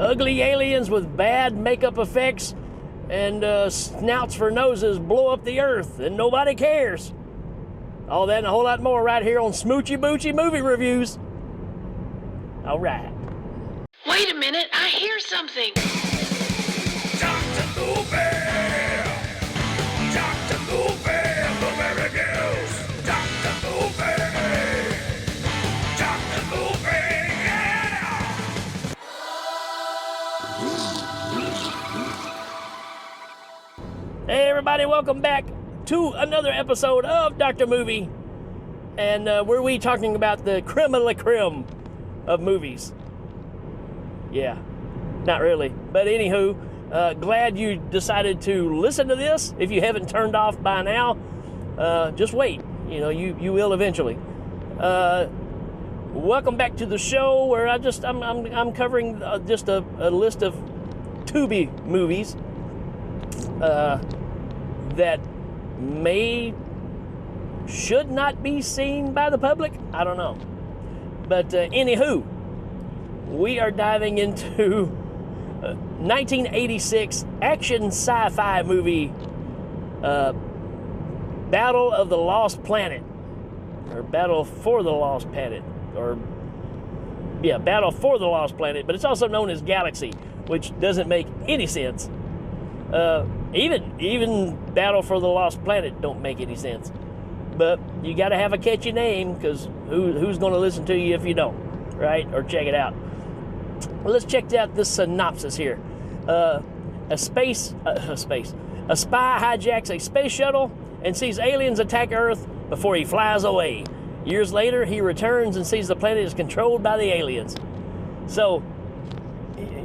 ugly aliens with bad makeup effects and snouts for noses blow up the earth and nobody cares. All that and a whole lot more right here on Smoochy Boochy Movie Reviews. All right. Wait a minute, I hear something. Dr. Movie! Dr. Movie! Movie Reviews! Dr. Movie! Dr. Movie! Yeah! Hey everybody, welcome back to another episode of Dr. Movie. And where we talking about the creme de la creme of movies. Yeah, not really. But anywho, glad you decided to listen to this. If you haven't turned off by now, just wait. You know, you will eventually. Welcome back to the show where I'm covering just a list of Tubi movies that should not be seen by the public. I don't know. But anywho, we are diving into 1986 action sci-fi movie, Battle of the Lost Planet, or Battle for the Lost Planet, Battle for the Lost Planet, but it's also known as Galaxy, which doesn't make any sense. Even Battle for the Lost Planet don't make any sense. But you got to have a catchy name, because who's going to listen to you if you don't, right? Or check it out. Well, let's check out this synopsis here. A spy hijacks a space shuttle and sees aliens attack Earth before he flies away. Years later, he returns and sees the planet is controlled by the aliens. So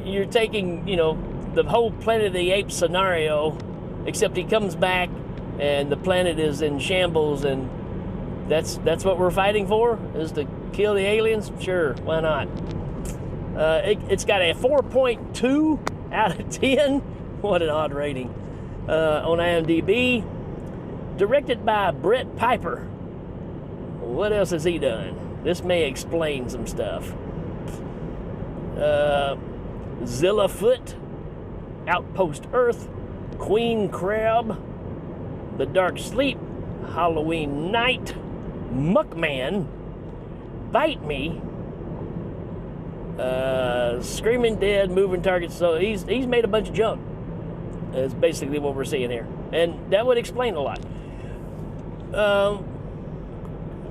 you're taking, the whole Planet of the Apes scenario, except he comes back and the planet is in shambles, and that's what we're fighting for, is to kill the aliens? Sure, why not? It's got a 4.2 out of 10. What an odd rating. On IMDb. Directed by Brett Piper. What else has he done? This may explain some stuff. Zilla Foot, Outpost Earth, Queen Crab, The Dark Sleep, Halloween Night, Muckman, Bite Me, Screaming Dead, Moving Targets. So he's made a bunch of junk. That's basically what we're seeing here, and that would explain a lot.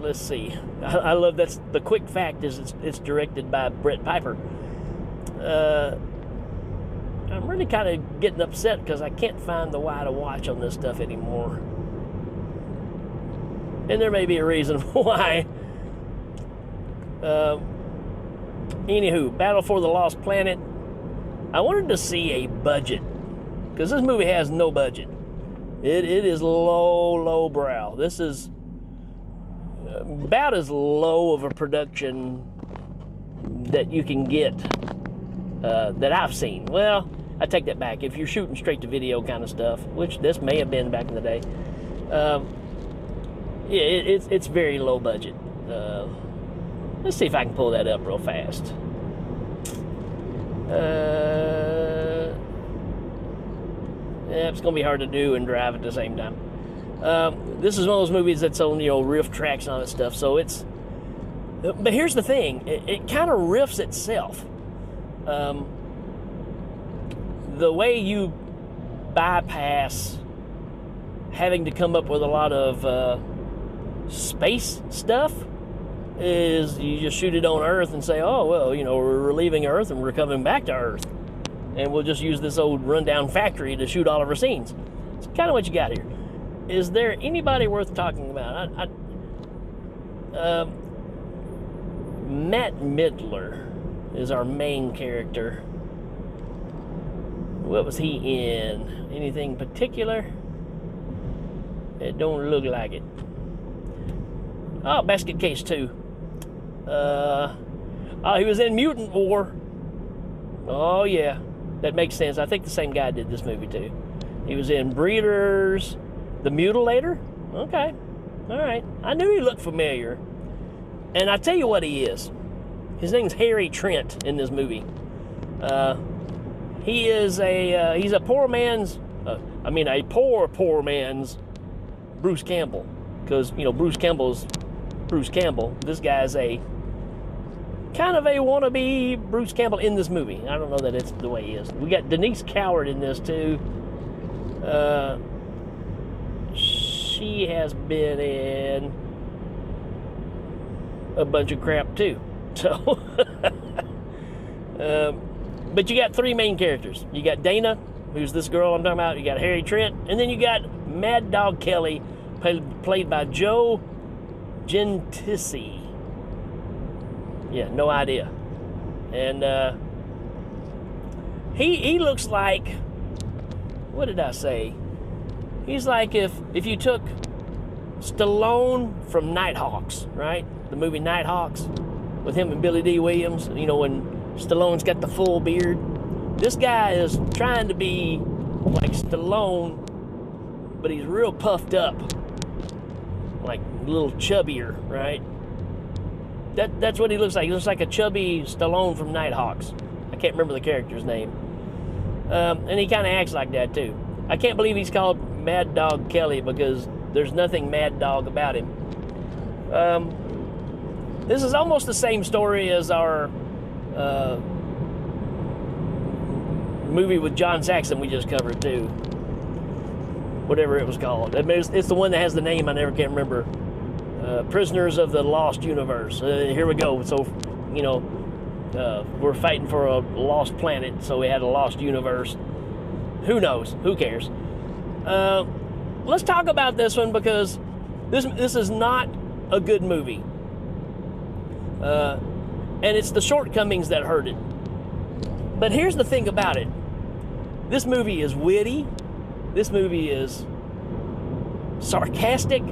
Let's see. I love that's the quick fact is it's directed by Brett Piper. I'm really kind of getting upset because I can't find the why to watch on this stuff anymore. And there may be a reason why. Anywho, Battle for the Lost Planet. I wanted to see a budget, because this movie has no budget. It is low brow. This is about as low of a production that you can get that I've seen. Well, I take that back. If you're shooting straight to video kind of stuff, which this may have been back in the day, it's very low budget. Let's see if I can pull that up real fast. It's going to be hard to do and drive at the same time. This is one of those movies that's on, riff tracks and all that stuff. So it's... But here's the thing. It kind of riffs itself. The way you bypass having to come up with a lot of space stuff is you just shoot it on Earth and say, oh, well, we're leaving Earth and we're coming back to Earth. And we'll just use this old rundown factory to shoot all of our scenes. It's kind of what you got here. Is there anybody worth talking about? Matt Midler is our main character. What was he in? Anything particular? It don't look like it. Oh, Basket Case 2. He was in Mutant War. Oh, yeah. That makes sense. I think the same guy did this movie, too. He was in Breeders, The Mutilator. Okay. All right. I knew he looked familiar. And I tell you what he is. His name's Harry Trent in this movie. He is he's a poor man's, a poor man's Bruce Campbell. Because, Bruce Campbell's Bruce Campbell. This guy's a kind of a wannabe Bruce Campbell in this movie. I don't know that it's the way he is. We got Denise Coward in this too. She has been in a bunch of crap too. So, but you got three main characters. You got Dana, who's this girl I'm talking about. You got Harry Trent, and then you got Mad Dog Kelly, played by Joe Gentisi. Yeah, no idea. And he looks like, what did I say? He's like if you took Stallone from Nighthawks, right? The movie Nighthawks with him and Billy D. Williams. When Stallone's got the full beard. This guy is trying to be like Stallone, but he's real puffed up, like a little chubbier, right? That's what he looks like. He looks like a chubby Stallone from Nighthawks. I can't remember the character's name. And he kind of acts like that too. I can't believe he's called Mad Dog Kelly because there's nothing Mad Dog about him. This is almost the same story as our movie with John Saxon we just covered too. Whatever it was called. It's the one that has the name I never can remember. Prisoners of the Lost Universe. Here we go. So, we're fighting for a lost planet, so we had a lost universe. Who knows? Who cares? Let's talk about this one because this is not a good movie. And it's the shortcomings that hurt it. But here's the thing about it. This movie is witty. This movie is sarcastic.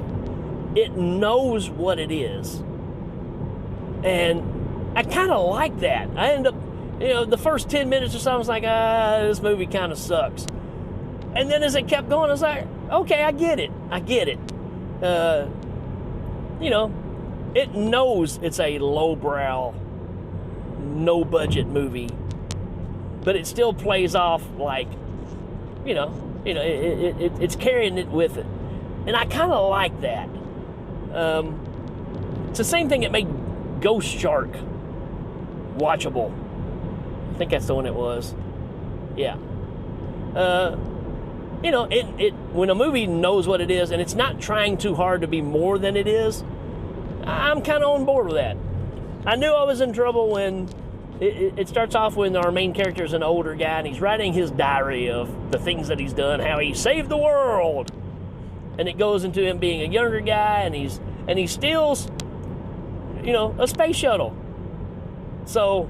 It knows what it is. And I kind of like that. I end up, the first 10 minutes or so, I was like, this movie kind of sucks. And then as it kept going, I was like, okay, I get it. It knows it's a lowbrow, no-budget movie, but it still plays off like, it's carrying it with it. And I kind of like that. It's the same thing that made Ghost Shark watchable. I think that's the one it was. Yeah. When a movie knows what it is and it's not trying too hard to be more than it is, I'm kind of on board with that. I knew I was in trouble when it starts off when our main character is an older guy and he's writing his diary of the things that he's done, how he saved the world. And it goes into him being a younger guy and he steals, a space shuttle. So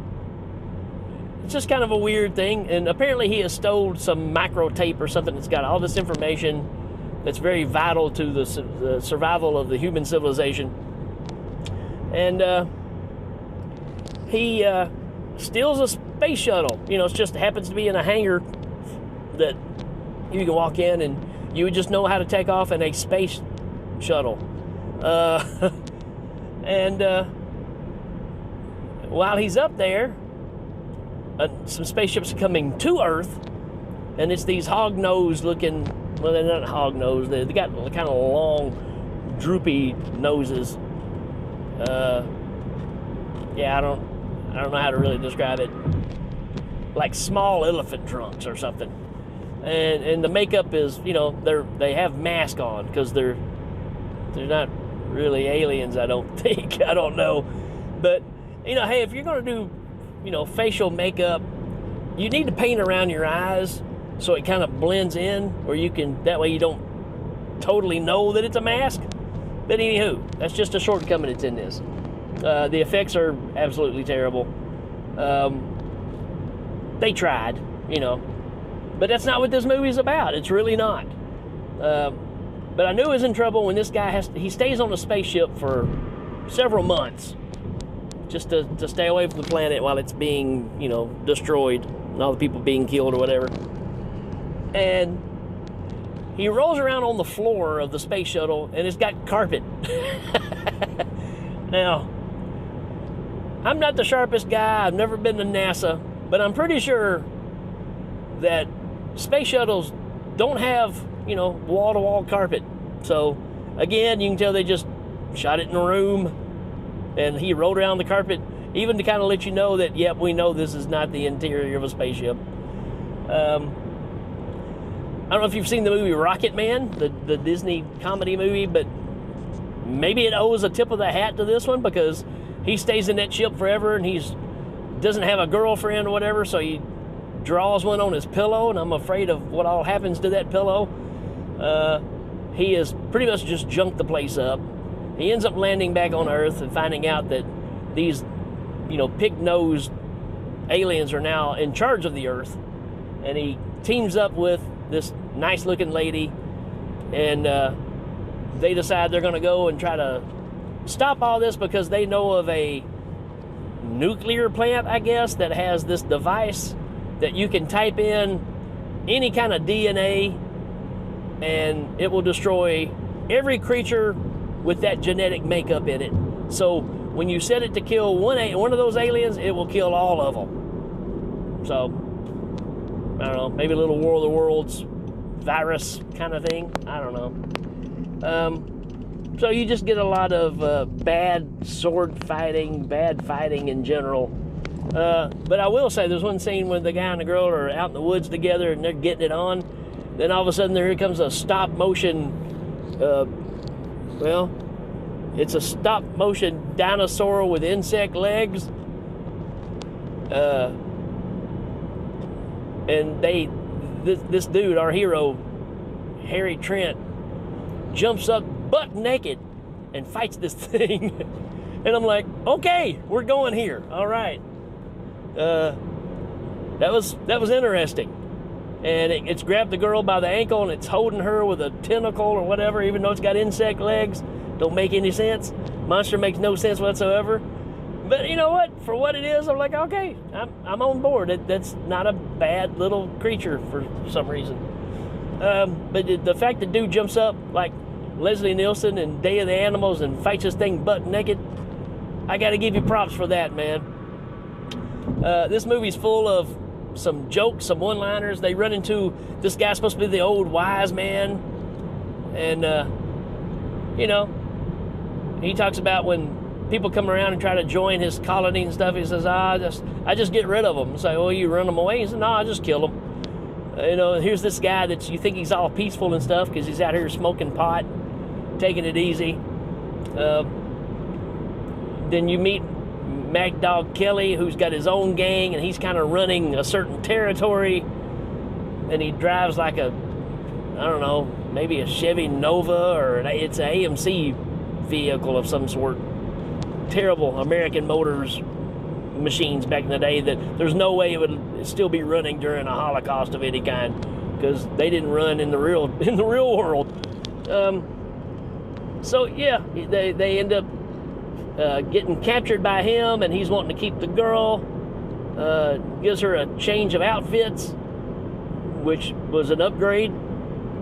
it's just kind of a weird thing. And apparently he has stole some micro tape or something that's got all this information that's very vital to the survival of the human civilization. And he steals a space shuttle. It just happens to be in a hangar that you can walk in and you would just know how to take off in a space shuttle. And while he's up there, some spaceships are coming to Earth, and it's these hog-nosed looking, well, they're not hog-nosed, they got kind of long, droopy noses. I don't know how to really describe it. Like small elephant trunks or something. And the makeup is, they have masks on because they're not really aliens, I don't think. I don't know. But, hey, if you're going to do, facial makeup, you need to paint around your eyes so it kind of blends in, or that way you don't totally know that it's a mask. But anywho, that's just a shortcoming that's in this. The effects are absolutely terrible. They tried, but that's not what this movie's about. It's really not. But I knew I was in trouble when this guy he stays on a spaceship for several months just to stay away from the planet while it's being, destroyed and all the people being killed or whatever. And he rolls around on the floor of the space shuttle and it's got carpet. Now, I'm not the sharpest guy. I've never been to NASA. But I'm pretty sure that space shuttles don't have, you know, wall-to-wall carpet. So, again, you can tell they just shot it in a room, and he rolled around the carpet, even to kind of let you know that, yep, we know this is not the interior of a spaceship. I don't know if you've seen the movie Rocket Man, the Disney comedy movie, but maybe it owes a tip of the hat to this one, because he stays in that ship forever, and doesn't have a girlfriend or whatever, so he draws one on his pillow, and I'm afraid of what all happens to that pillow. He has pretty much just junked the place up. He ends up landing back on Earth and finding out that these, you know, pig-nosed aliens are now in charge of the Earth. And he teams up with this nice-looking lady, and they decide they're going to go and try to stop all this, because they know of a nuclear plant, I guess, that has this device that you can type in any kind of DNA, and it will destroy every creature with that genetic makeup in it. So when you set it to kill one of those aliens, it will kill all of them. So, I don't know, maybe a little War of the Worlds virus kind of thing. I don't know. So you just get a lot of bad sword fighting, bad fighting in general. But I will say, there's one scene when the guy and the girl are out in the woods together and they're getting it on. Then all of a sudden here comes a stop motion, it's a stop motion dinosaur with insect legs. And this dude, our hero, Harry Trent, jumps up butt naked and fights this thing. And I'm like, okay, we're going here. All right. That was interesting. And it's grabbed the girl by the ankle, and it's holding her with a tentacle or whatever, even though it's got insect legs. Don't make any sense. Monster makes no sense whatsoever. But you know what? For what it is, I'm like, okay, I'm on board. That's not a bad little creature for some reason. But the fact that dude jumps up like Leslie Nielsen in Day of the Animals and fights this thing butt naked, I got to give you props for that, man. This movie's full of some jokes, some one-liners. They run into this guy supposed to be the old wise man, and you know, he talks about when people come around and try to join his colony and stuff. He says, I just get rid of them. Say, well, you run them away? He says, no, I just kill them. You know, here's this guy that you think he's all peaceful and stuff because he's out here smoking pot, taking it easy. Then you meet Mad Dog Kelly, who's got his own gang, and he's kind of running a certain territory, and he drives like I don't know, maybe a Chevy Nova, or it's an AMC vehicle of some sort. Terrible American Motors machines back in the day that there's no way it would still be running during a Holocaust of any kind, because they didn't run in the real world. So yeah, they end up getting captured by him, and he's wanting to keep the girl. Gives her a change of outfits, which was an upgrade,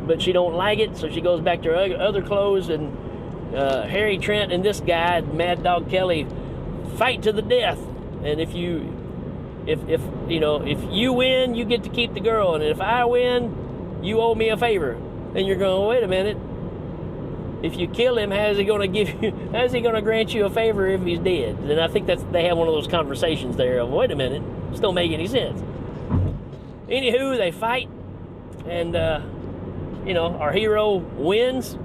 but she don't like it, so she goes back to her other clothes. And Harry Trent and this guy, Mad Dog Kelly, fight to the death. And if you win, you get to keep the girl, and if I win, you owe me a favor. And you're going, wait a minute. If you kill him, how's he going to grant you a favor if he's dead? And I think they have one of those conversations there of, wait a minute, this don't make any sense. Anywho, they fight, and our hero wins,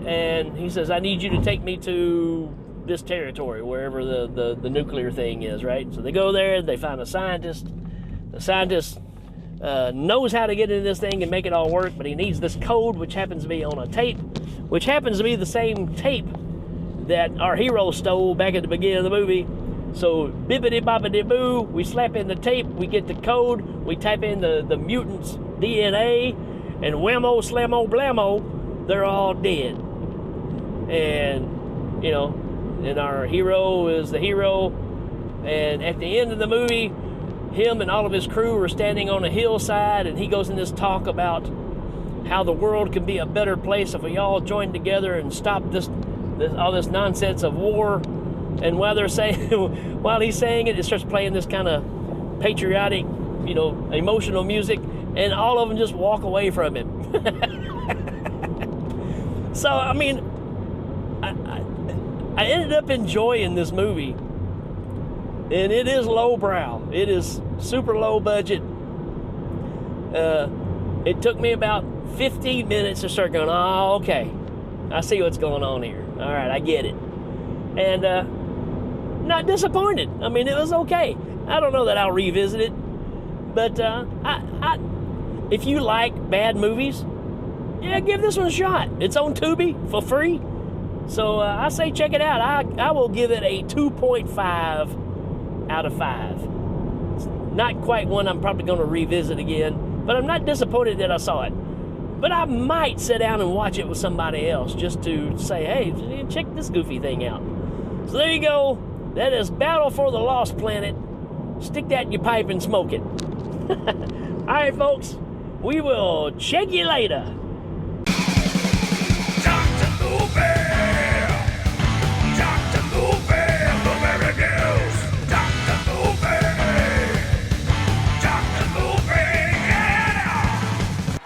and he says, I need you to take me to this territory, wherever the nuclear thing is, right? So they go there, they find a scientist. The scientist knows how to get into this thing and make it all work, but he needs this code, which happens to be on a tape, which happens to be the same tape that our hero stole back at the beginning of the movie. So bippity-boppity-boo, we slap in the tape, we get the code, we type in the mutant's DNA, and whammo, slammo, blammo, they're all dead. And, and our hero is the hero, and at the end of the movie, him and all of his crew are standing on a hillside, and he goes in this talk about how the world can be a better place if we all join together and stop all this nonsense of war. And while he's saying it, it starts playing this kind of patriotic, emotional music, and all of them just walk away from him. So, I mean, I ended up enjoying this movie, and it is lowbrow. It is super low budget. It took me about 15 minutes to start going, oh, okay, I see what's going on here. All right, I get it. And not disappointed. I mean, it was okay. I don't know that I'll revisit it, but if you like bad movies, yeah, give this one a shot. It's on Tubi for free. So I say check it out. I will give it a 2.5 out of 5. It's not quite one I'm probably going to revisit again, but I'm not disappointed that I saw it. But I might sit down and watch it with somebody else just to say, hey, check this goofy thing out. So there you go. That is Battle for the Lost Planet. Stick that in your pipe and smoke it. All right, folks. We will check you later. Dr. Boober.